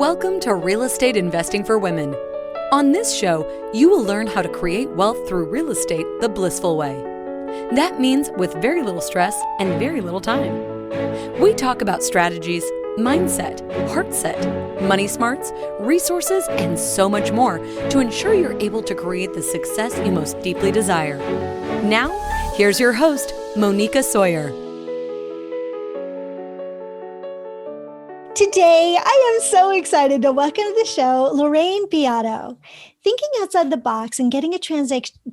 Welcome to Real Estate Investing for Women. On this show, you will learn how to create wealth through real estate the blissful way. That means with very little stress and very little time. We talk about strategies, mindset, heart set, money smarts, resources, and so much more to ensure you're able to create the success you most deeply desire. Now, here's your host, Moneeka Sawyer. Today, I am so excited to welcome to the show Lorraine Beato. Thinking outside the box and getting a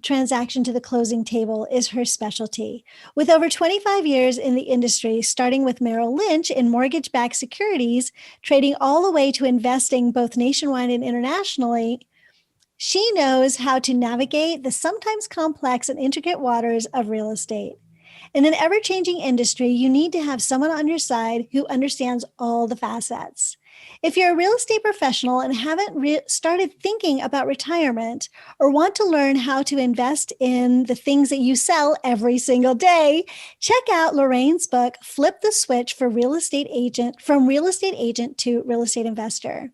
transaction to the closing table is her specialty. With over 25 years in the industry, starting with Merrill Lynch in mortgage-backed securities, trading all the way to investing both nationwide and internationally, she knows how to navigate the sometimes complex and intricate waters of real estate. In an ever-changing industry, you need to have someone on your side who understands all the facets. If you're a real estate professional and haven't started thinking about retirement or want to learn how to invest in the things that you sell every single day, check out Lorraine's book, Flip the Switch from Real Estate Agent to Real Estate Investor.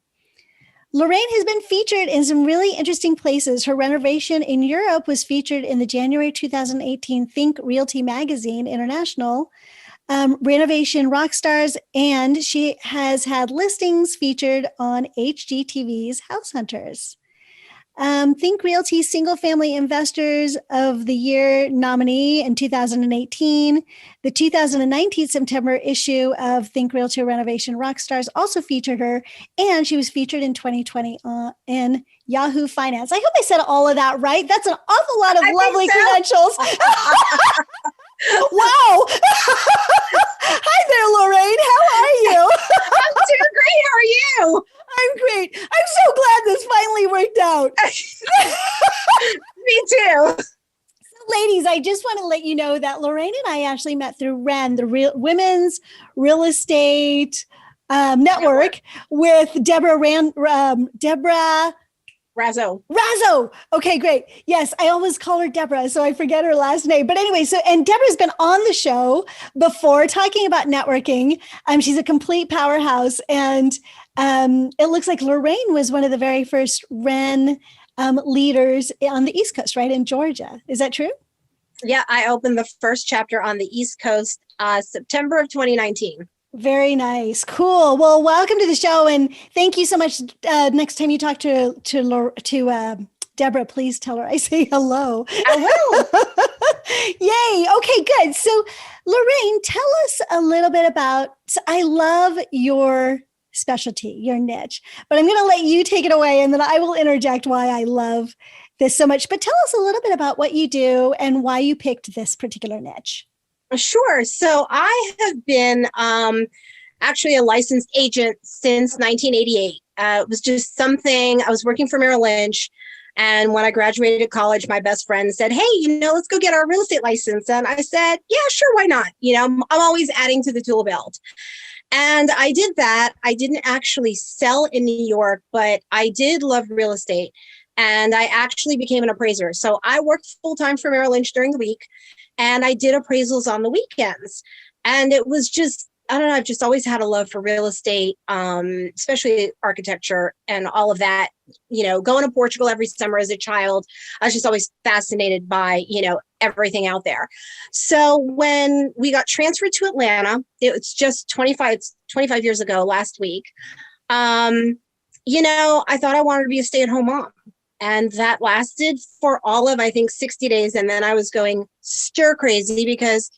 Lorraine has been featured in some really interesting places. Her renovation in Europe was featured in the January 2018 Think Realty magazine international, Renovation Rockstars, and she has had listings featured on HGTV's House Hunters. Think Realty Single Family Investors of the Year nominee in 2018. The 2019 September issue of Think Realty Renovation Rockstars also featured her, and she was featured in 2020 in Yahoo Finance. I hope I said all of that right. That's an awful lot of lovely credentials. Wow. Hi there, Lorraine. How are you? I'm doing great. How are you? I'm great. I'm so glad this finally worked out. Me too. So, ladies, I just want to let you know that Lorraine and I actually met through REN, the Women's Real Estate Network, with Deborah Razzo. Okay, great. Yes, I always call her Deborah, so I forget her last name. But anyway, and Deborah's been on the show before talking about networking. She's a complete powerhouse. And it looks like Lorraine was one of the very first REN leaders on the East Coast, right, in Georgia. Is that true? Yeah, I opened the first chapter on the East Coast, September of 2019. Very nice. Cool. Well, welcome to the show. And thank you so much. Next time you talk to Deborah, please tell her I say hello. I will. Yay. Okay, good. So Lorraine, tell us a little bit about, I love your specialty, your niche, but I'm going to let you take it away and then I will interject why I love this so much. But tell us a little bit about what you do and why you picked this particular niche. Sure. So I have been actually a licensed agent since 1988. It was just something, I was working for Merrill Lynch. And when I graduated college, my best friend said, hey, let's go get our real estate license. And I said, yeah, sure, why not? I'm always adding to the tool belt. And I did that. I didn't actually sell in New York, but I did love real estate. And I actually became an appraiser. So I worked full-time for Merrill Lynch during the week. And I did appraisals on the weekends. And it was just, I don't know, I've just always had a love for real estate, especially architecture and all of that. Going to Portugal every summer as a child, I was just always fascinated by, everything out there. So when we got transferred to Atlanta, it was just 25 years ago last week. I thought I wanted to be a stay-at-home mom. And that lasted for all of, I think, 60 days. And then I was going stir crazy because,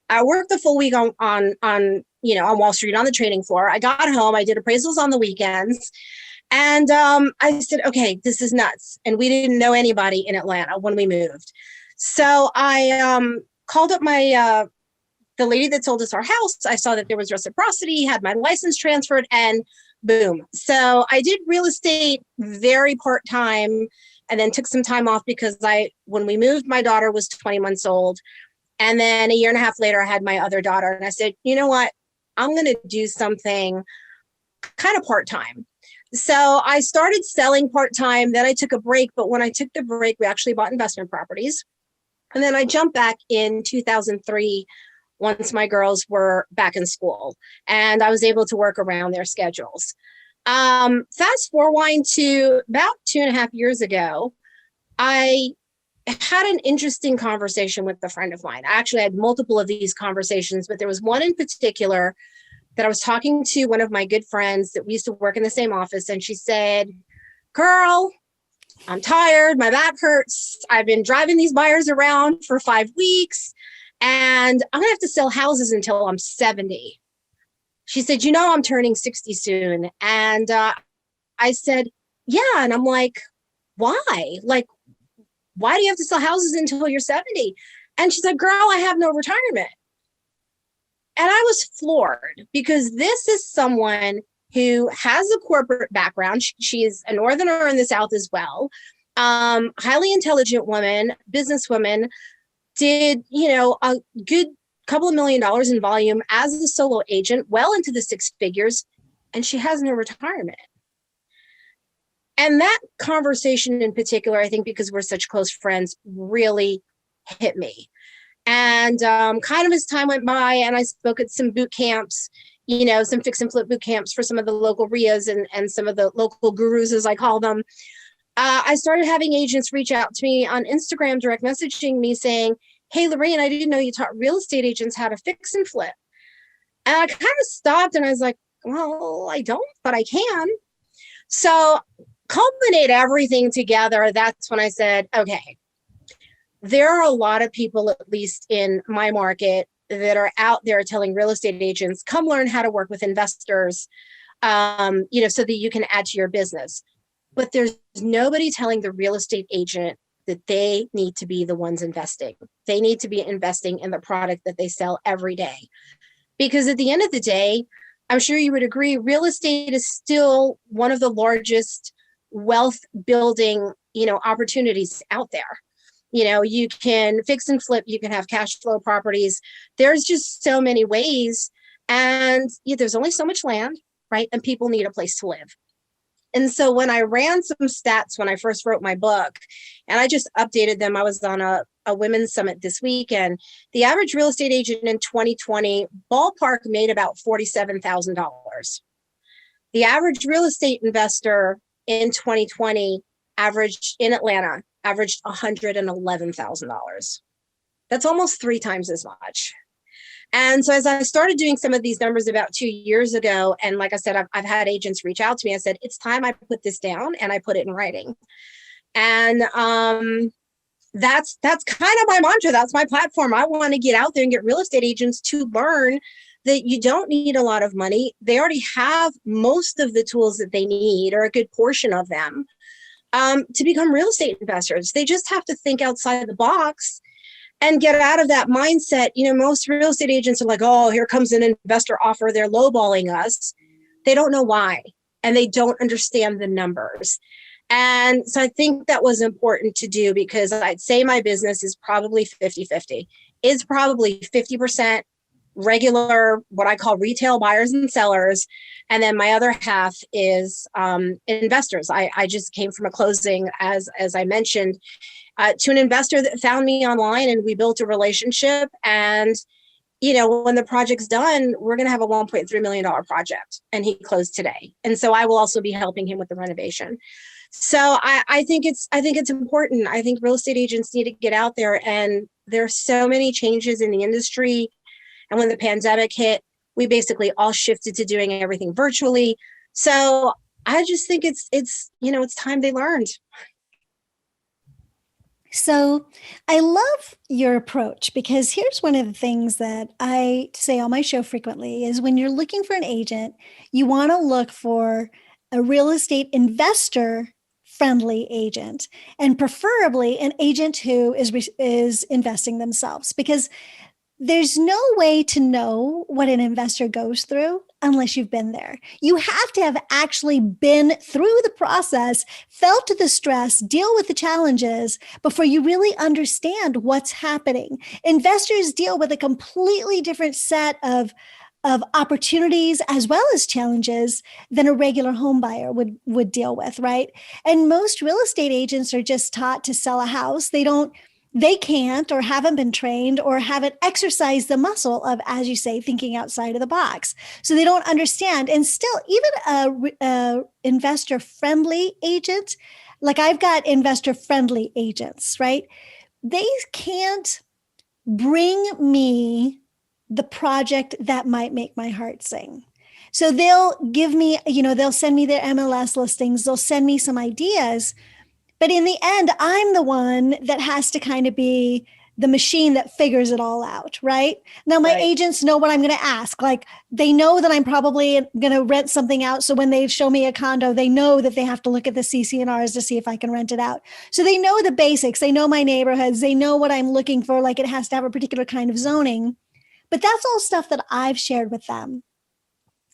I worked the full week on Wall Street on the trading floor. I got home, I did appraisals on the weekends. And I said, okay, this is nuts. And we didn't know anybody in Atlanta when we moved. So I called up the lady that sold us our house. I saw that there was reciprocity, had my license transferred, and boom. So I did real estate very part-time and then took some time off because when we moved, my daughter was 20 months old. And then a year and a half later, I had my other daughter. And I said, you know what? I'm going to do something kind of part-time. So I started selling part-time. Then I took a break. But when I took the break, we actually bought investment properties. And then I jumped back in 2003 once my girls were back in school and I was able to work around their schedules. Fast forward to about 2.5 years ago, I had an interesting conversation with a friend of mine. I actually had multiple of these conversations, but there was one in particular that I was talking to one of my good friends that we used to work in the same office. And she said, girl, I'm tired. My back hurts. I've been driving these buyers around for 5 weeks and I'm going to have to sell houses until I'm 70. She said, I'm turning 60 soon. And I said, yeah. And I'm like, why? Like, why do you have to sell houses until you're 70? And she's like, girl, I have no retirement. And I was floored because this is someone who has a corporate background. She's a Northerner in the South as well. Highly intelligent woman, businesswoman, did, a good couple of $1 million in volume as a solo agent, well into the 6 figures, and she has no retirement. And that conversation in particular, I think because we're such close friends, really hit me. And kind of as time went by and I spoke at some boot camps, some fix and flip boot camps for some of the local RIAs and some of the local gurus, as I call them. I started having agents reach out to me on Instagram, direct messaging me saying, hey, Lorraine, I didn't know you taught real estate agents how to fix and flip. And I kind of stopped and I was like, well, I don't, but I can. So culminate everything together. That's when I said, okay, there are a lot of people, at least in my market, that are out there telling real estate agents, come learn how to work with investors, so that you can add to your business. But there's nobody telling the real estate agent that they need to be the ones investing. They need to be investing in the product that they sell every day. Because at the end of the day, I'm sure you would agree, real estate is still one of the largest wealth building, opportunities out there. You can fix and flip, you can have cash flow properties. There's just so many ways. And there's only so much land, right? And people need a place to live. And so when I ran some stats when I first wrote my book, and I just updated them, I was on a women's summit this weekend. The average real estate agent in 2020, ballpark, made about $47,000. The average real estate investor in 2020 in Atlanta averaged $111,000. That's almost 3 times as much. And so as I started doing some of these numbers about 2 years ago, and like I said, I've had agents reach out to me, I said, it's time I put this down and I put it in writing. And that's kind of my mantra. That's my platform. I want to get out there and get real estate agents to learn that you don't need a lot of money. They already have most of the tools that they need, or a good portion of them, to become real estate investors. They just have to think outside the box and get out of that mindset. Most real estate agents are like, oh, here comes an investor offer. They're lowballing us. They don't know why, and they don't understand the numbers. And so I think that was important to do, because I'd say my business is probably 50-50. It's probably 50% regular, what I call retail buyers and sellers. And then my other half is investors. I just came from a closing, as I mentioned, to an investor that found me online, and we built a relationship. And, when the project's done, we're going to have a $1.3 million project, and he closed today. And so I will also be helping him with the renovation. So I think it's important. I think real estate agents need to get out there, and there's so many changes in the industry. And when the pandemic hit, we basically all shifted to doing everything virtually. So I just think it's time they learned. So I love your approach, because here's one of the things that I say on my show frequently is, when you're looking for an agent, you want to look for a real estate investor friendly agent, and preferably an agent who is investing themselves, because there's no way to know what an investor goes through unless you've been there. You have to have actually been through the process, felt the stress, deal with the challenges before you really understand what's happening. Investors deal with a completely different set of opportunities as well as challenges than a regular home buyer would deal with, right? And most real estate agents are just taught to sell a house. They don't they can't or haven't been trained or haven't exercised the muscle of, as you say, thinking outside of the box. So they don't understand. And still, even a investor friendly agent, like I've got investor friendly agents, right? They can't bring me the project that might make my heart sing. So they'll give me, they'll send me their MLS listings, they'll send me some ideas. But in the end, I'm the one that has to kind of be the machine that figures it all out, right? Now, my agents know what I'm going to ask. Like, they know that I'm probably going to rent something out. So when they show me a condo, they know that they have to look at the CC&Rs to see if I can rent it out. So they know the basics. They know my neighborhoods. They know what I'm looking for. Like, it has to have a particular kind of zoning. But that's all stuff that I've shared with them.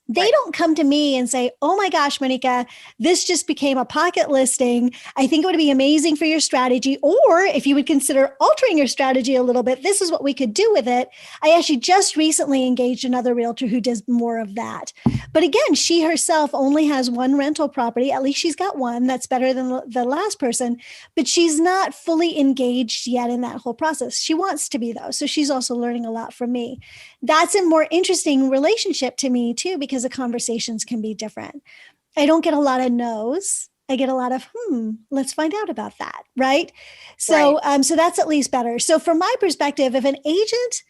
They don't come to me and say, oh my gosh, Moneeka, this just became a pocket listing. I think it would be amazing for your strategy. Or if you would consider altering your strategy a little bit, this is what we could do with it. I actually just recently engaged another realtor who does more of that. But again, she herself only has one rental property. At least she's got one. That's better than the last person. But she's not fully engaged yet in that whole process. She wants to be, though. So she's also learning a lot from me. That's a more interesting relationship to me, too, because the conversations can be different. I don't get a lot of no's. I get a lot of, let's find out about that, right? So, so that's at least better. So from my perspective, if an agent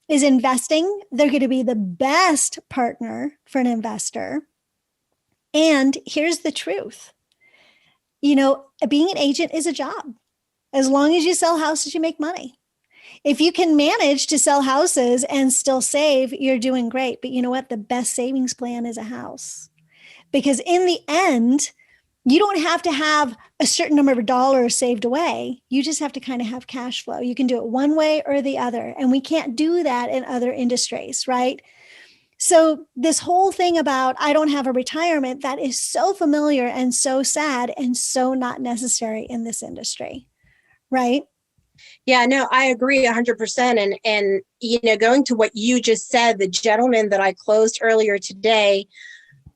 is investing, they're going to be the best partner for an investor. And here's the truth. Being an agent is a job. As long as you sell houses, you make money. If you can manage to sell houses and still save, you're doing great. But you know what? The best savings plan is a house. Because in the end, you don't have to have a certain number of dollars saved away. You just have to kind of have cash flow. You can do it one way or the other. And we can't do that in other industries, right? So this whole thing about I don't have a retirement, that is so familiar and so sad and so not necessary in this industry, right? Yeah, no, I agree 100%. And going to what you just said, the gentleman that I closed earlier today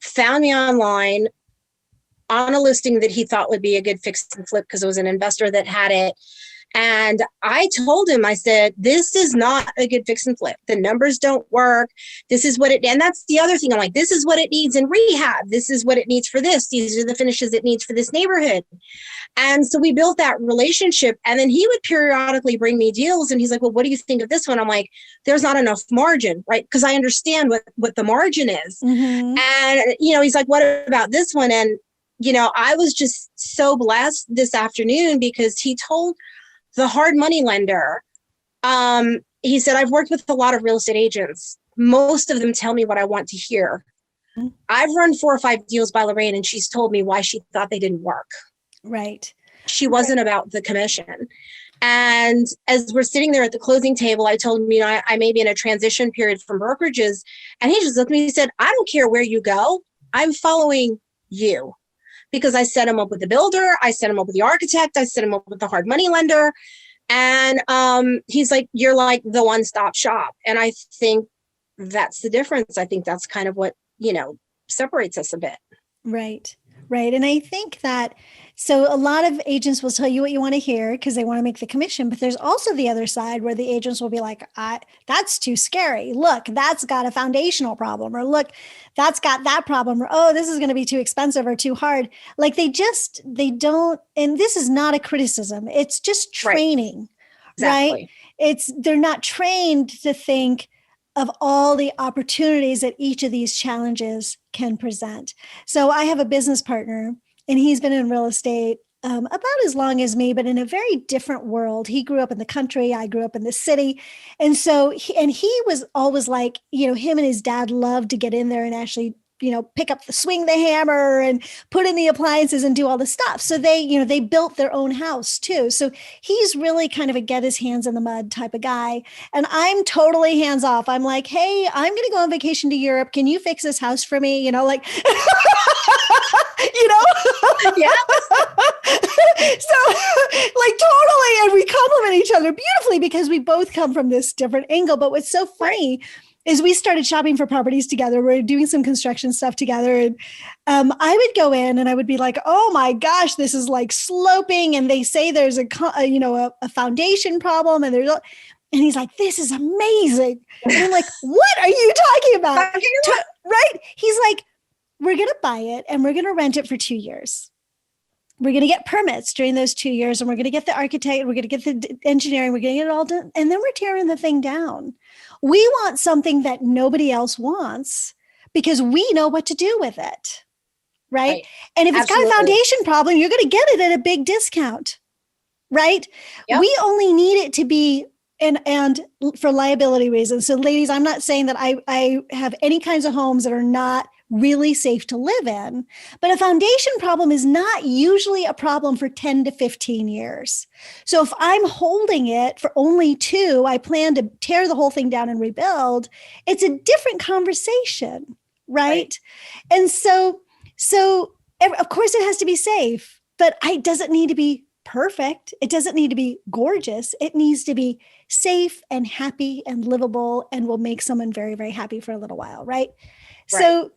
found me online on a listing that he thought would be a good fix and flip because it was an investor that had it. And I told him, I said, this is not a good fix and flip. The numbers don't work. This is what and that's the other thing. I'm like, this is what it needs in rehab. This is what it needs for this. These are the finishes it needs for this neighborhood. And so we built that relationship. And then he would periodically bring me deals. And he's like, well, what do you think of this one? I'm like, there's not enough margin, right? Because I understand what the margin is. Mm-hmm. And, he's like, what about this one? And, I was just so blessed this afternoon because he told the hard money lender, he said, I've worked with a lot of real estate agents. Most of them tell me what I want to hear. Mm-hmm. I've run 4 or 5 deals by Lorraine, and she's told me why she thought they didn't work. Right. She wasn't about the commission. And as we're sitting there at the closing table, I told him, I may be in a transition period from brokerages. And he just looked at me and said, I don't care where you go. I'm following you. Because I set him up with the builder, I set him up with the architect, I set him up with the hard money lender. And he's like, you're like the one-stop shop. And I think that's the difference. I think that's kind of what, separates us a bit. Right. Right. And I think that, so a lot of agents will tell you what you want to hear because they want to make the commission, but there's also the other side where the agents will be like, that's too scary. Look, that's got a foundational problem, or look, that's got that problem, or, oh, this is going to be too expensive or too hard. Like they don't, and this is not a criticism. It's just training, right? Exactly. They're not trained to think of all the opportunities that each of these challenges can present. So I have a business partner, and he's been in real estate about as long as me, but in a very different world. He grew up in the country. I grew up in the city. And so, he was always like, him and his dad loved to get in there and actually, swing the hammer and put in the appliances and do all the stuff. So they built their own house too. So he's really kind of a get his hands in the mud type of guy. And I'm totally hands off. I'm like, hey, I'm going to go on vacation to Europe. Can you fix this house for me? Yeah. So totally. And we complement each other beautifully because we both come from this different angle. But what's so funny is we started shopping for properties together. We're doing some construction stuff together. And I would go in and I would be like, oh my gosh, this is like sloping. And they say there's a foundation problem. And he's like, this is amazing. And I'm like, what are you talking about? Right? He's like, we're going to buy it and we're going to rent it for 2 years. We're going to get permits during those 2 years, and we're going to get the architect, we're going to get the engineering, we're going to get it all done. And then we're tearing the thing down. We want something that nobody else wants because we know what to do with it. Right. And if it's got a foundation problem, you're going to get it at a big discount. Right. Yep. We only need it to be and for liability reasons. So ladies, I'm not saying that I have any kinds of homes that are not really safe to live in, but a foundation problem is not usually a problem for 10 to 15 years. So if I'm holding it for only 2, I plan to tear the whole thing down and rebuild. It's a different conversation, right? And so of course it has to be safe, but it doesn't need to be perfect. It doesn't need to be gorgeous. It needs to be safe and happy and livable and will make someone very, very happy for a little while, right? So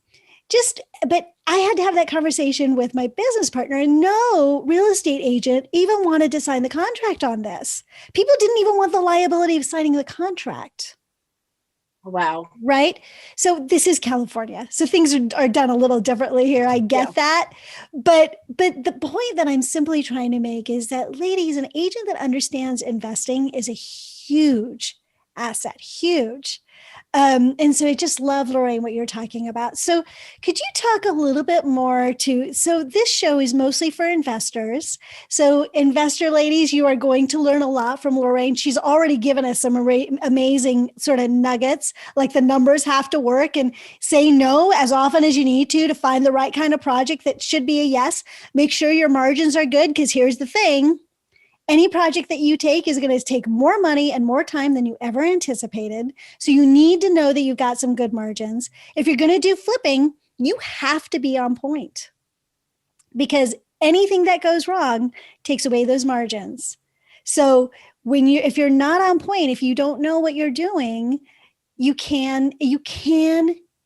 but I had to have that conversation with my business partner, and no real estate agent even wanted to sign the contract on this. People didn't even want the liability of signing the contract. Wow. Right. So this is California. So things are done a little differently here. I get that. But the point that I'm simply trying to make is that, ladies, an agent that understands investing is a huge asset, huge. And so I just love, Lorraine, what you're talking about. So could you talk a little bit more so this show is mostly for investors. So investor ladies, you are going to learn a lot from Lorraine. She's already given us some amazing sort of nuggets, like the numbers have to work, and say no as often as you need to find the right kind of project that should be a yes. Make sure your margins are good, because here's the thing. Any project that you take is going to take more money and more time than you ever anticipated. So you need to know that you've got some good margins. If you're going to do flipping, you have to be on point, because anything that goes wrong takes away those margins. So if you're not on point, if you don't know what you're doing, you can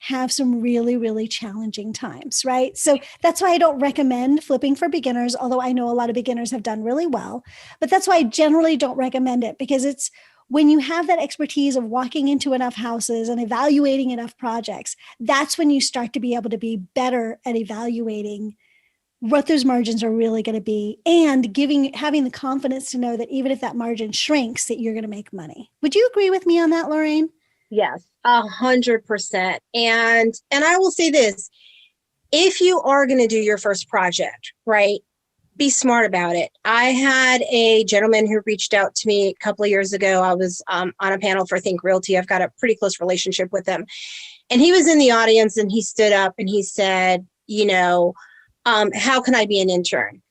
have some really, really challenging times, right? So that's why I don't recommend flipping for beginners, although I know a lot of beginners have done really well. But that's why I generally don't recommend it, because it's when you have that expertise of walking into enough houses and evaluating enough projects, that's when you start to be able to be better at evaluating what those margins are really going to be, and having the confidence to know that even if that margin shrinks, that you're going to make money. Would you agree with me on that, Lorraine? Yes, 100%. And I will say this, if you are going to do your first project, right, be smart about it. I had a gentleman who reached out to me a couple of years ago. I was on a panel for Think Realty. I've got a pretty close relationship with him. And he was in the audience and he stood up and he said, how can I be an intern?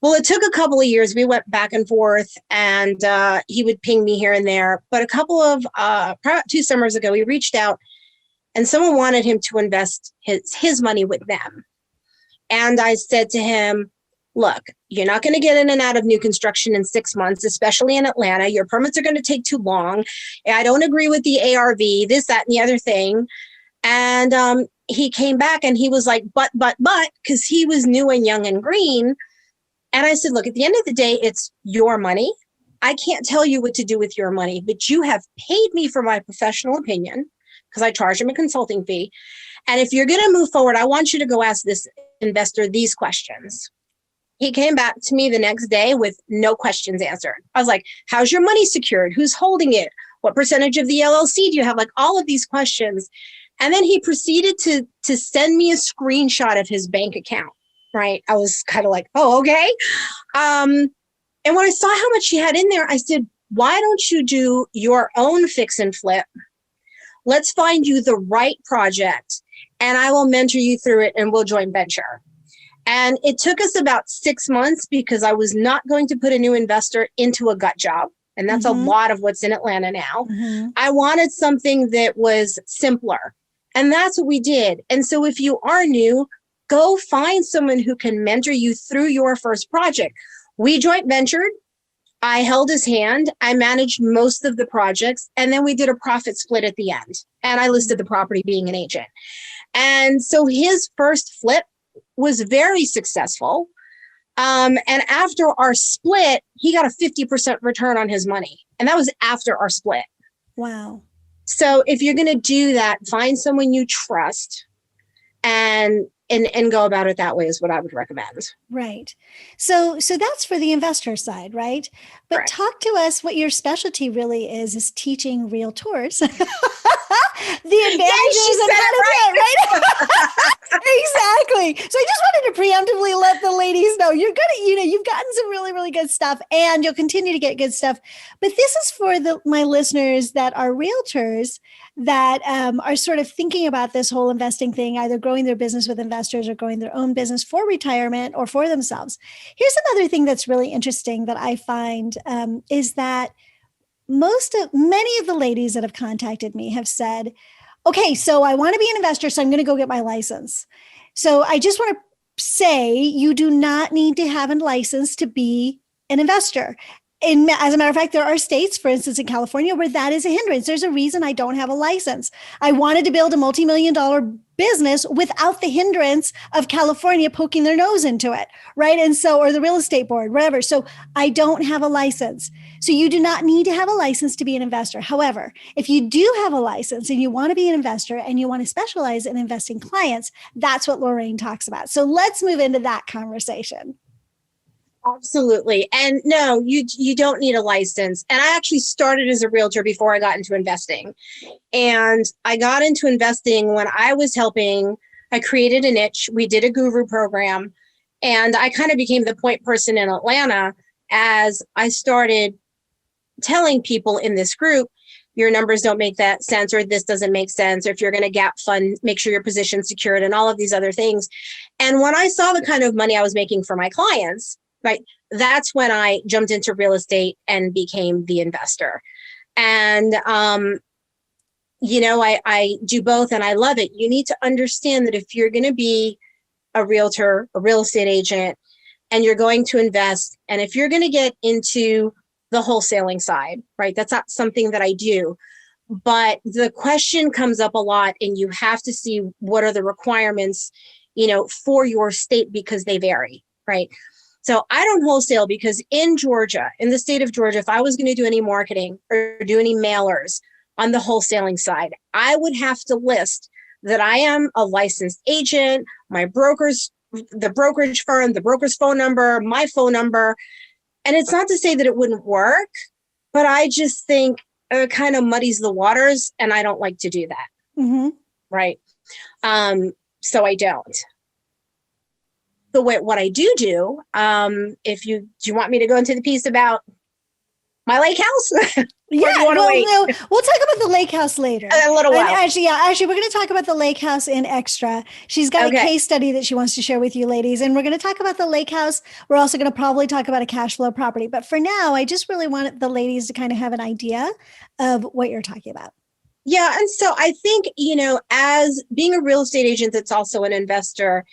Well, it took a couple of years. We went back and forth, and he would ping me here and there. But a couple of, probably 2 summers ago, he reached out and someone wanted him to invest his money with them. And I said to him, look, you're not going to get in and out of new construction in 6 months, especially in Atlanta. Your permits are going to take too long. I don't agree with the ARV, this, that, and the other thing. And he came back and he was like, but, because he was new and young and green. And I said, look, at the end of the day, it's your money. I can't tell you what to do with your money, but you have paid me for my professional opinion, because I charge him a consulting fee. And if you're going to move forward, I want you to go ask this investor these questions. He came back to me the next day with no questions answered. I was like, how's your money secured? Who's holding it? What percentage of the LLC do you have? Like all of these questions. And then he proceeded to send me a screenshot of his bank account. Right. I was kind of like, oh, okay. And when I saw how much he had in there, I said, why don't you do your own fix and flip? Let's find you the right project and I will mentor you through it and we'll joint venture. And it took us about 6 months because I was not going to put a new investor into a gut job. And that's a lot of what's in Atlanta now. I wanted something that was simpler. And that's what we did. And so if you are new, go find someone who can mentor you through your first project. We joint ventured. I held his hand. I managed most of the projects. And then we did a profit split at the end. And I listed the property being an agent. And so his first flip was very successful. And after our split, he got a 50% return on his money. And that was after our split. Wow. So if you're going to do that, find someone you trust and go about it that way is what I would recommend. Right. So that's for the investor side, right? But Correct. talk to us what your specialty really is teaching realtors the advantages of how to do it, right? Exactly. So I just wanted to preemptively let the ladies know you're gonna, you've gotten some really, really good stuff, and you'll continue to get good stuff. But this is for my listeners that are realtors that are sort of thinking about this whole investing thing, either growing their business with investors or growing their own business for retirement or for themselves. Here's another thing that's really interesting that I find is that many of the ladies that have contacted me have said, okay, so I want to be an investor, so I'm going to go get my license. So I just want to say you do not need to have a license to be an investor. As a matter of fact, there are states, for instance, in California, where that is a hindrance. There's a reason I don't have a license. I wanted to build a multi-million-dollar business without the hindrance of California poking their nose into it, right? And so, or the real estate board, whatever. So I don't have a license. So you do not need to have a license to be an investor. However, if you do have a license and you want to be an investor and you want to specialize in investing clients, that's what Lorraine talks about. So let's move into that conversation. Absolutely. And no, you don't need a license. And I actually started as a realtor before I got into investing. And I got into investing when I created a niche. We did a guru program, and I kind of became the point person in Atlanta as I started telling people in this group, your numbers don't make that sense, or this doesn't make sense, or if you're going to gap fund, make sure your position's secured, and all of these other things. And when I saw the kind of money I was making for my clients, right, that's when I jumped into real estate and became the investor. And, I do both and I love it. You need to understand that if you're going to be a realtor, a real estate agent, and you're going to invest, and if you're going to get into the wholesaling side, right, that's not something that I do. But the question comes up a lot, and you have to see what are the requirements, for your state, because they vary, right? So I don't wholesale because in Georgia, in the state of Georgia, if I was going to do any marketing or do any mailers on the wholesaling side, I would have to list that I am a licensed agent, my brokers, the brokerage firm, the broker's phone number, my phone number. And it's not to say that it wouldn't work, but I just think it kind of muddies the waters, and I don't like to do that. Mm-hmm. Right. So I don't. What I do, do you want me to go into the piece about my lake house? Yeah, we'll talk about the lake house later. A little while. Actually, we're going to talk about the lake house in extra. She's got a case study that she wants to share with you ladies. And we're going to talk about the lake house. We're also going to probably talk about a cash flow property. But for now, I just really want the ladies to kind of have an idea of what you're talking about. Yeah. And so I think, as being a real estate agent that's also an investor,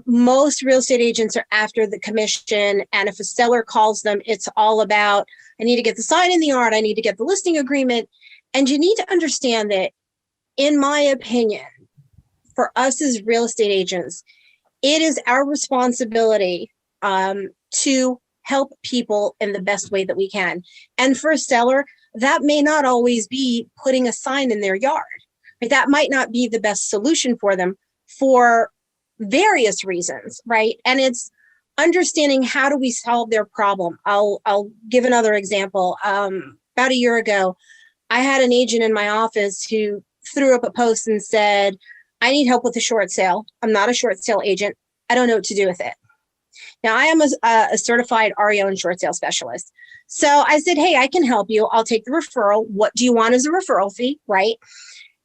most real estate agents are after the commission. And if a seller calls them, it's all about, I need to get the sign in the yard, I need to get the listing agreement. And you need to understand that, in my opinion, for us as real estate agents, it is our responsibility to help people in the best way that we can. And for a seller, that may not always be putting a sign in their yard. Right? That might not be the best solution for them for various reasons, right? And it's understanding, how do we solve their problem? I'll give another example. About a year ago, I had an agent in my office who threw up a post and said, I need help with a short sale. I'm not a short sale agent. I don't know what to do with it. Now, I am a certified REO and short sale specialist. So I said, hey, I can help you. I'll take the referral. What do you want as a referral fee, right?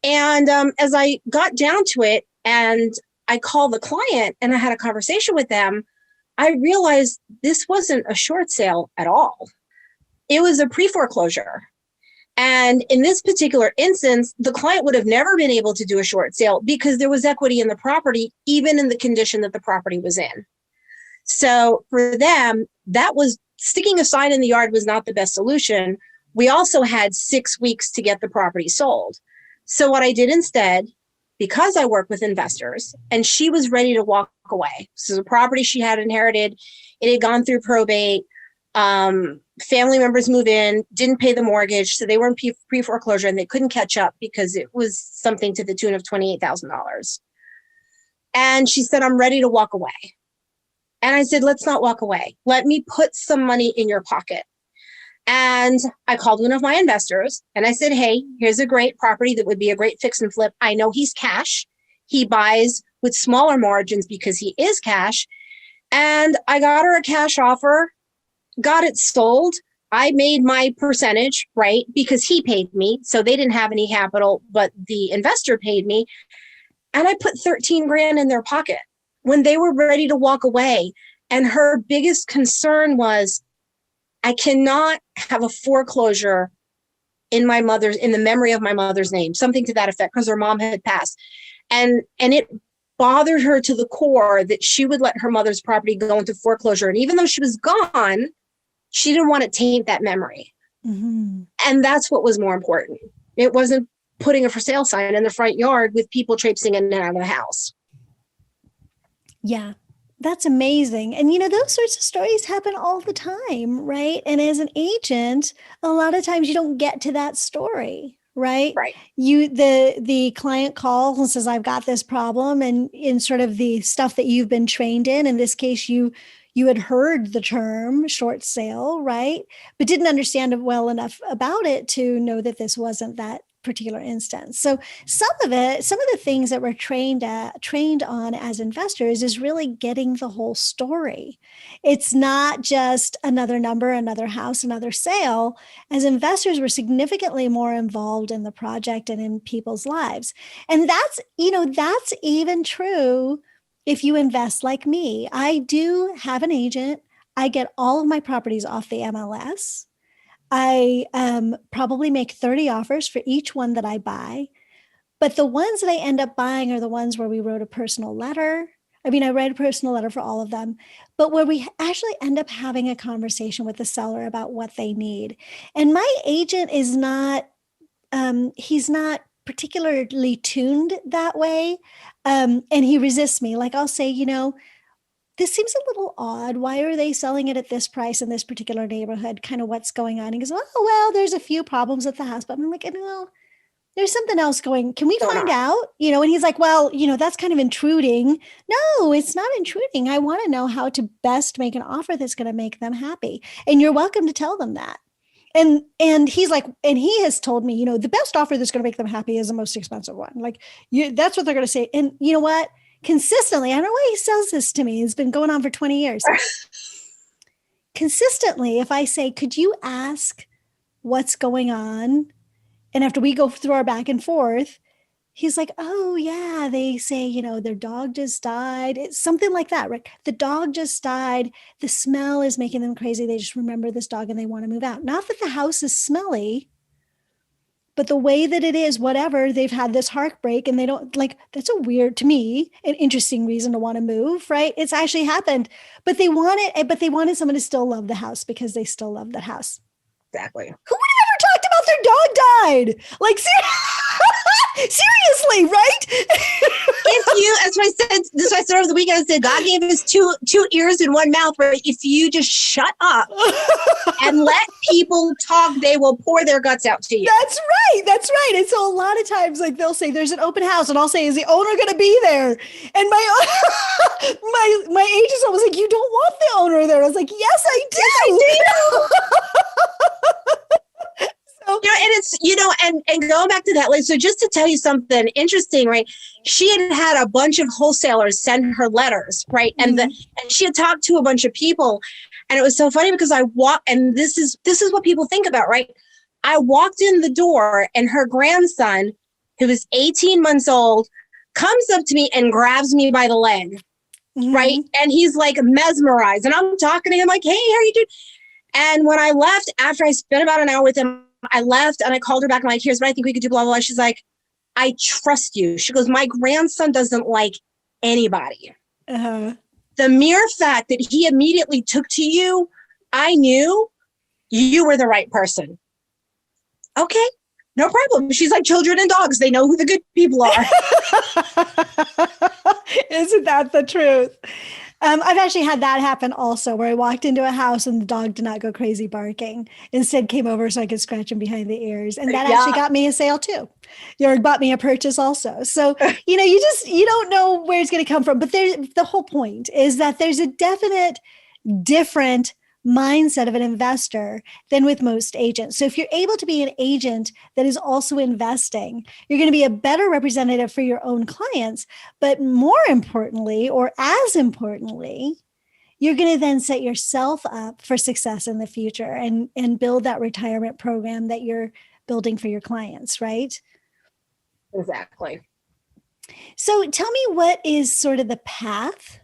And as I got down to it, and I called the client and I had a conversation with them, I realized this wasn't a short sale at all. It was a pre-foreclosure. And in this particular instance, the client would have never been able to do a short sale because there was equity in the property, even in the condition that the property was in. So for them, that was sticking a sign in the yard was not the best solution. We also had 6 weeks to get the property sold. So what I did instead, because I work with investors and she was ready to walk away. This is a property she had inherited. It had gone through probate. Family members move in, didn't pay the mortgage. So they were in pre-foreclosure and they couldn't catch up because it was something to the tune of $28,000. And she said, I'm ready to walk away. And I said, let's not walk away. Let me put some money in your pocket. And I called one of my investors and I said, hey, here's a great property that would be a great fix and flip. I know he's cash. He buys with smaller margins because he is cash. And I got her a cash offer, got it sold. I made my percentage, right? Because he paid me. So they didn't have any capital, but the investor paid me. And I put 13 grand in their pocket when they were ready to walk away. And her biggest concern was, I cannot have a foreclosure in the memory of my mother's name, something to that effect, because her mom had passed. And it bothered her to the core that she would let her mother's property go into foreclosure. And even though she was gone, she didn't want to taint that memory. Mm-hmm. And that's what was more important. It wasn't putting a for sale sign in the front yard with people traipsing in and out of the house. Yeah. That's amazing. And, those sorts of stories happen all the time, right? And as an agent, a lot of times you don't get to that story, right? Right. The client calls and says, I've got this problem. And in sort of the stuff that you've been trained in this case, you had heard the term short sale, right? But didn't understand it well enough about it to know that this wasn't that particular instance. So some of the things that we're trained on as investors is really getting the whole story. It's not just another number, another house, another sale. As investors, we're significantly more involved in the project and in people's lives. And that's even true if you invest like me. I do have an agent. I get all of my properties off the MLS. I probably make 30 offers for each one that I buy. But the ones that I end up buying are the ones where we wrote a personal letter. I mean, I write a personal letter for all of them, but where we actually end up having a conversation with the seller about what they need. And my agent is not, he's not particularly tuned that way. And he resists me. Like I'll say, this seems a little odd. Why are they selling it at this price in this particular neighborhood? Kind of what's going on? He goes, oh, well, there's a few problems at the house. But I'm like, there's something else going. Can we find out? And he's like, well, that's kind of intruding. No, it's not intruding. I want to know how to best make an offer that's going to make them happy. And you're welcome to tell them that. And he's like, and he has told me, the best offer that's going to make them happy is the most expensive one. Like that's what they're going to say. And you know what? Consistently, I don't know why he says this to me. It's been going on for 20 years. Consistently, if I say, could you ask what's going on? And after we go through our back and forth, he's like, oh yeah, they say, their dog just died. It's something like that, right? The dog just died. The smell is making them crazy. They just remember this dog and they want to move out. Not that the house is smelly, but the way that it is, whatever, they've had this heartbreak and they don't that's a weird, to me, an interesting reason to want to move, right? It's actually happened, but they wanted someone to still love the house because they still love that house. Exactly. Who would have ever talked about their dog died? Like, seriously, right? That's what I said over the weekend. I said, God gave us two ears and one mouth, right? If you just shut up and let people talk, they will pour their guts out to you. That's right. And so a lot of times, like they'll say there's an open house and I'll say, is the owner going to be there? And my agent was like, you don't want the owner there. I was like, yes, I do. Yes, I do. And it's, and going back to that, like, so just to tell you something interesting, right? She had a bunch of wholesalers send her letters, right? And and she had talked to a bunch of people, and it was so funny because and this is what people think about, right? I walked in the door and her grandson, who was 18 months old, comes up to me and grabs me by the leg, right? And he's like mesmerized, and I'm talking to him like, hey, how are you doing? And when I left, after I spent about an hour with him, I left and I called her back. I'm like, here's what I think we could do, blah, blah, blah. She's like, I trust you. She goes, my grandson doesn't like anybody. Uh-huh. The mere fact that he immediately took to you, I knew you were the right person. Okay. No problem. She's like children and dogs. They know who the good people are. Isn't that the truth? I've actually had that happen also, where I walked into a house and the dog did not go crazy barking. Instead came over so I could scratch him behind the ears. And that actually got me a sale too. Or bought me a purchase also. So, you don't know where it's going to come from. But the whole point is that there's a definite different mindset of an investor than with most agents. So if you're able to be an agent that is also investing, you're going to be a better representative for your own clients. But more importantly, or as importantly, you're going to then set yourself up for success in the future and build that retirement program that you're building for your clients, right? Exactly. So tell me, what is sort of the path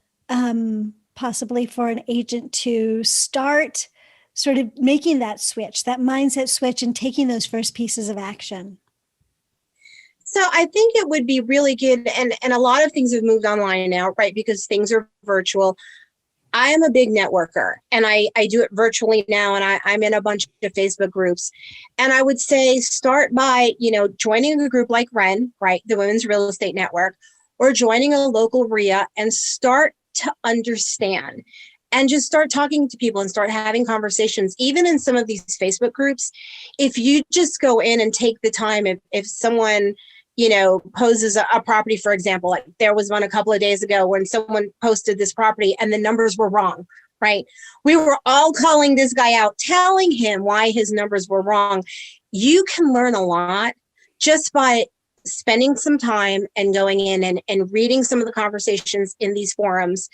possibly for an agent to start sort of making that switch, that mindset switch, and taking those first pieces of action? So I think it would be really good. And a lot of things have moved online now, right? Because things are virtual. I am a big networker, and I do it virtually now. And I'm in a bunch of Facebook groups. And I would say start by, joining a group like REN, right? The Women's Real Estate Network, or joining a local RIA, and start to understand and just start talking to people and start having conversations. Even in some of these Facebook groups, if you just go in and take the time, if someone, poses a property, for example, like there was one a couple of days ago when someone posted this property and the numbers were wrong, right? We were all calling this guy out, telling him why his numbers were wrong. You can learn a lot just by spending some time and going in and reading some of the conversations in these forums,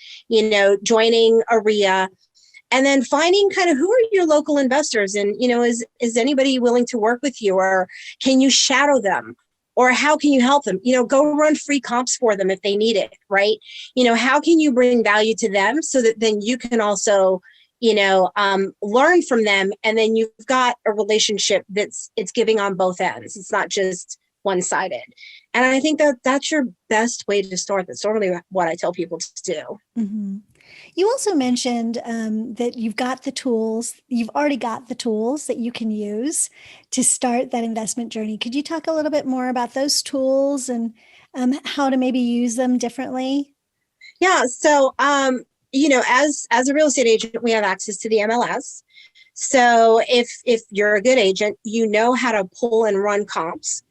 joining a RIA, and then finding kind of who are your local investors, and, is anybody willing to work with you, or can you shadow them, or how can you help them? Go run free comps for them if they need it, right? How can you bring value to them so that then you can also, learn from them, and then you've got a relationship it's giving on both ends. It's not just one-sided. And I think that's your best way to start. That's normally what I tell people to do. Mm-hmm. You also mentioned that you've already got the tools that you can use to start that investment journey. Could you talk a little bit more about those tools and how to maybe use them differently? Yeah. So, as a real estate agent, we have access to the MLS. So if you're a good agent, you know how to pull and run comps.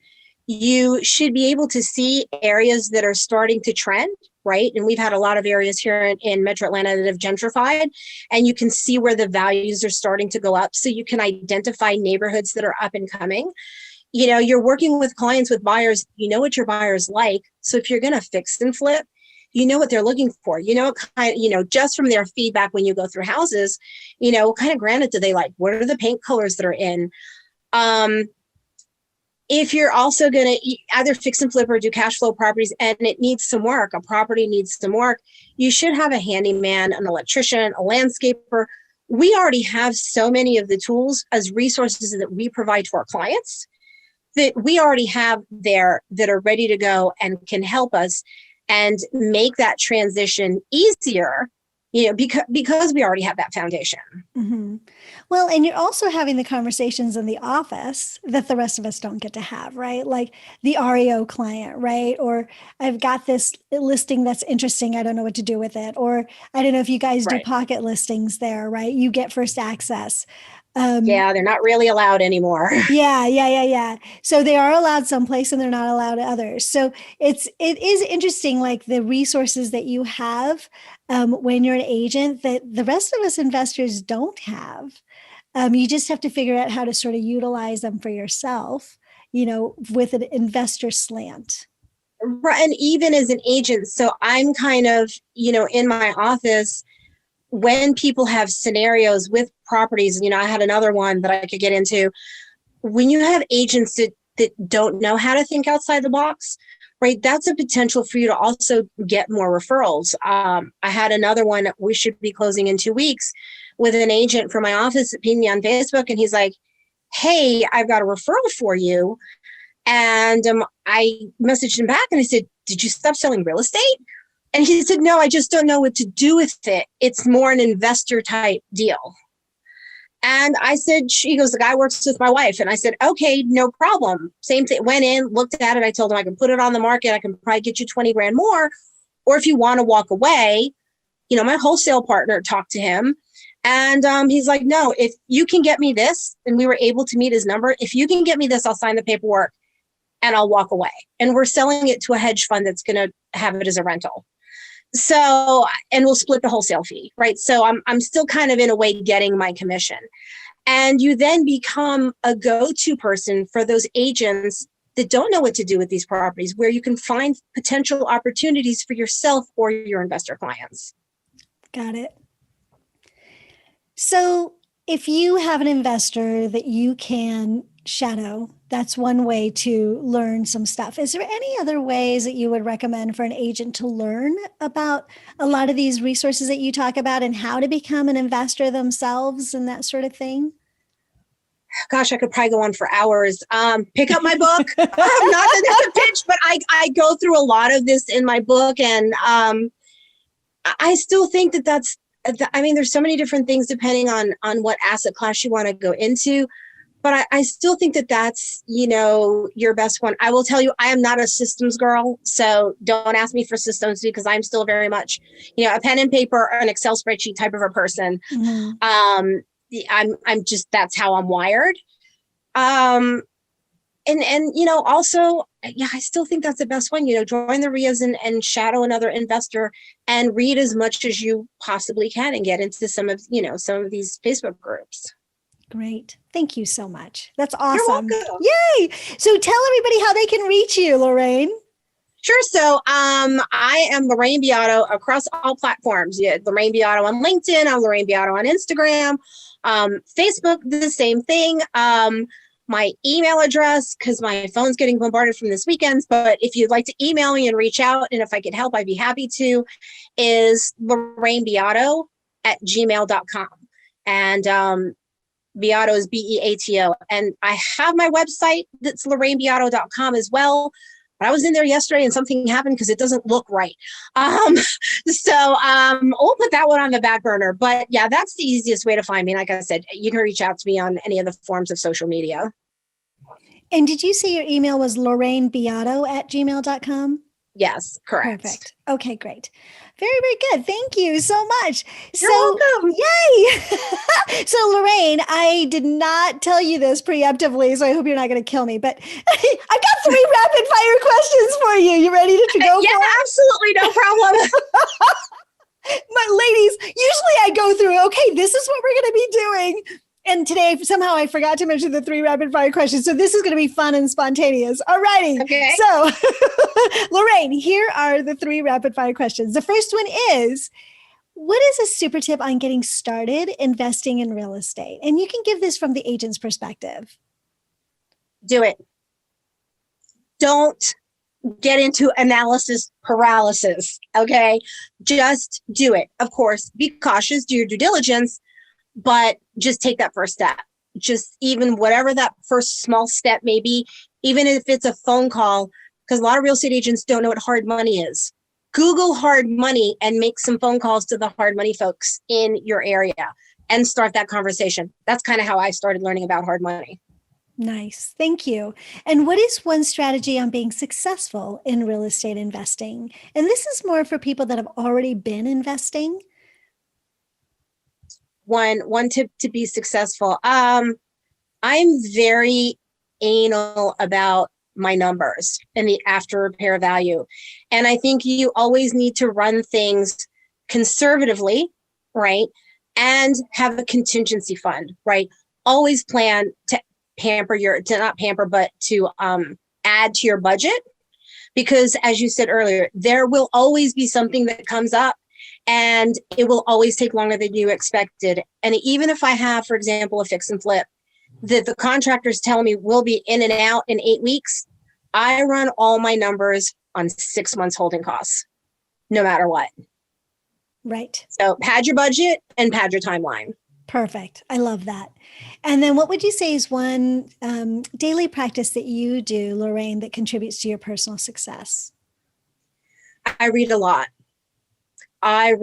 You should be able to see areas that are starting to trend, right? And we've had a lot of areas here in Metro Atlanta that have gentrified, and you can see where the values are starting to go up. So you can identify neighborhoods that are up and coming. You're working with clients, with buyers, what your buyers like. So if you're going to fix and flip, you know what they're looking for. Just from their feedback when you go through houses, what kind of granite do they like? What are the paint colors that are in? If you're also going to either fix and flip or do cash flow properties and it needs some work, a property needs some work, you should have a handyman, an electrician, a landscaper. We already have so many of the tools as resources that we provide to our clients that we already have there that are ready to go and can help us and make that transition easier, because we already have that foundation. Mm-hmm. Well, and you're also having the conversations in the office that the rest of us don't get to have, right? Like the REO client, right? Or I've got this listing that's interesting. I don't know what to do with it. Or I don't know if you guys do pocket listings there, right? You get first access. Yeah, they're not really allowed anymore. Yeah. So they are allowed someplace and they're not allowed others. So it is interesting, like the resources that you have when you're an agent that the rest of us investors don't have. You just have to figure out how to sort of utilize them for yourself, with an investor slant. Right. And even as an agent, so I'm kind of, in my office, when people have scenarios with properties, I had another one that I could get into. When you have agents that don't know how to think outside the box, right, that's a potential for you to also get more referrals. I had another one, we should be closing in 2 weeks, with an agent from my office that pinged me on Facebook, and he's like, hey, I've got a referral for you. And I messaged him back and I said, did you stop selling real estate? And he said, no, I just don't know what to do with it. It's more an investor type deal. And I said, he goes, the guy works with my wife. And I said, okay, no problem. Same thing. Went in, looked at it. I told him I can put it on the market. I can probably get you 20 grand more. Or if you want to walk away, my wholesale partner talked to him. And he's like, no, if you can get me this, and we were able to meet his number. If you can get me this, I'll sign the paperwork and I'll walk away. And we're selling it to a hedge fund that's going to have it as a rental. So, and we'll split the wholesale fee, right? So I'm still kind of in a way getting my commission. And you then become a go-to person for those agents that don't know what to do with these properties, where you can find potential opportunities for yourself or your investor clients. Got it. So if you have an investor that you can shadow, that's one way to learn some stuff. Is there any other ways that you would recommend for an agent to learn about a lot of these resources that you talk about and how to become an investor themselves and that sort of thing? Gosh, I could probably go on for hours. Pick up my book. Not that it's a pitch, but I go through a lot of this in my book. And I still think there's so many different things depending on what asset class you want to go into. But I still think that's, your best one. I will tell you, I am not a systems girl. So don't ask me for systems because I'm still very much, a pen and paper or an Excel spreadsheet type of a person. Mm-hmm. I'm just, that's how I'm wired. And also, I still think that's the best one, join the RIAs and shadow another investor and read as much as you possibly can and get into some of these Facebook groups. Great. Thank you so much. That's awesome. You're welcome. Yay. So tell everybody how they can reach you, Lorraine. Sure. So I am Lorraine Beato across all platforms. Yeah, Lorraine Beato on LinkedIn. I'm Lorraine Beato on Instagram. Facebook, the same thing. My email address, because my phone's getting bombarded from this weekend, but if you'd like to email me and reach out, and if I could help, I'd be happy to, is lorrainebeato@gmail.com. And Beato is Beato. And I have my website that's lorrainebeato.com as well. But I was in there yesterday and something happened because it doesn't look right. So we'll put that one on the back burner. But yeah, that's the easiest way to find me. Like I said, you can reach out to me on any of the forms of social media. And did you say your email was lorrainebeato@gmail.com? Yes, correct. Perfect. Okay, great. Very, very good. Thank you so much. You're welcome. Yay. So Lorraine, I did not tell you this preemptively, so I hope you're not going to kill me, but I've got 3 rapid fire questions for you. You ready to go for it? Yeah, absolutely. No problem. My ladies, usually I go through, okay, this is what we're going to be doing. And today, somehow I forgot to mention the 3 rapid fire questions. So this is going to be fun and spontaneous. All righty. Okay. So Lorraine, here are the 3 rapid fire questions. The first one is, what is a super tip on getting started investing in real estate? And you can give this from the agent's perspective. Do it. Don't get into analysis paralysis. Okay. Just do it. Of course, be cautious, do your due diligence, but just take that first step. Just even whatever that first small step may be, even if it's a phone call, because a lot of real estate agents don't know what hard money is. Google hard money and make some phone calls to the hard money folks in your area and start that conversation. That's kind of how I started learning about hard money. Nice. Thank you. And what is one strategy on being successful in real estate investing? And this is more for people that have already been investing. One tip to be successful. I'm very anal about my numbers and the after repair value. And I think you always need to run things conservatively, right? And have a contingency fund, right? Always plan to add to your budget. Because as you said earlier, there will always be something that comes up and it will always take longer than you expected. And even if I have, for example, a fix and flip that the contractors tell me will be in and out in 8 weeks, I run all my numbers on 6 months holding costs, no matter what. Right. So pad your budget and pad your timeline. Perfect. I love that. And then what would you say is one daily practice that you do, Lorraine, that contributes to your personal success? I read a lot. I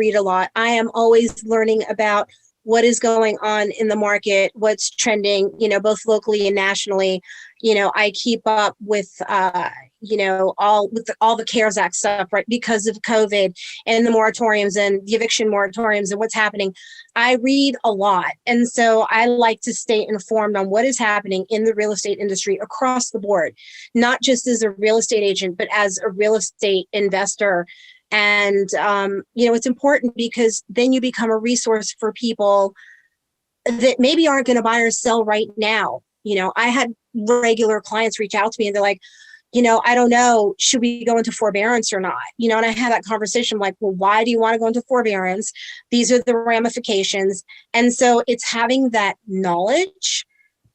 am always learning about what is going on in the market, what's trending, both locally and nationally. I keep up with, all the CARES Act stuff, right? Because of COVID and the moratoriums and the eviction moratoriums and what's happening. I read a lot. And so I like to stay informed on what is happening in the real estate industry across the board, not just as a real estate agent, but as a real estate investor. And, it's important because then you become a resource for people that maybe aren't going to buy or sell right now. I had regular clients reach out to me and they're like, I don't know, should we go into forbearance or not? And I had that conversation like, well, why do you want to go into forbearance? These are the ramifications. And so it's having that knowledge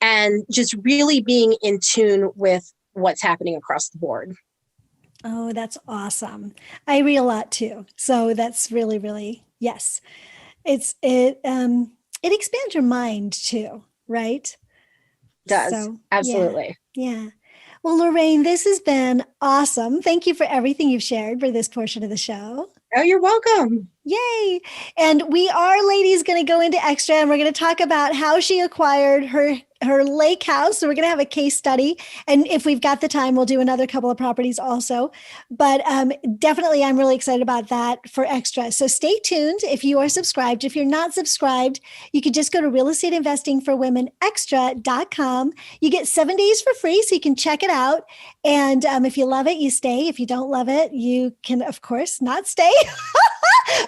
and just really being in tune with what's happening across the board. Oh, that's awesome. I read a lot too. So that's really, really, yes. It expands your mind too, right? It does. So, absolutely. Yeah. Well, Lorraine, this has been awesome. Thank you for everything you've shared for this portion of the show. Oh, you're welcome. Yay. And we are, ladies, going to go into extra and we're going to talk about how she acquired her lake house. So we're going to have a case study. And if we've got the time, we'll do another couple of properties also. But definitely, I'm really excited about that for extra. So stay tuned if you are subscribed. If you're not subscribed, you could just go to realestateinvestingforwomenextra.com. You get 7 days for free, so you can check it out. And if you love it, you stay. If you don't love it, you can, of course, not stay.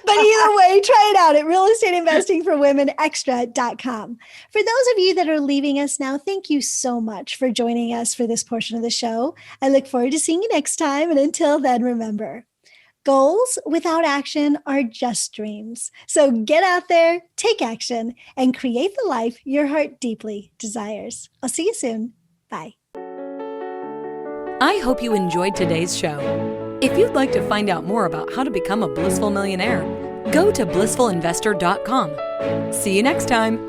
But either way, try it out at realestateinvestingforwomenextra.com. For those of you that are leaving us now, thank you so much for joining us for this portion of the show. I look forward to seeing you next time. And until then, remember, goals without action are just dreams. So get out there, take action, and create the life your heart deeply desires. I'll see you soon. Bye. I hope you enjoyed today's show. If you'd like to find out more about how to become a blissful millionaire, go to blissfulinvestor.com. See you next time.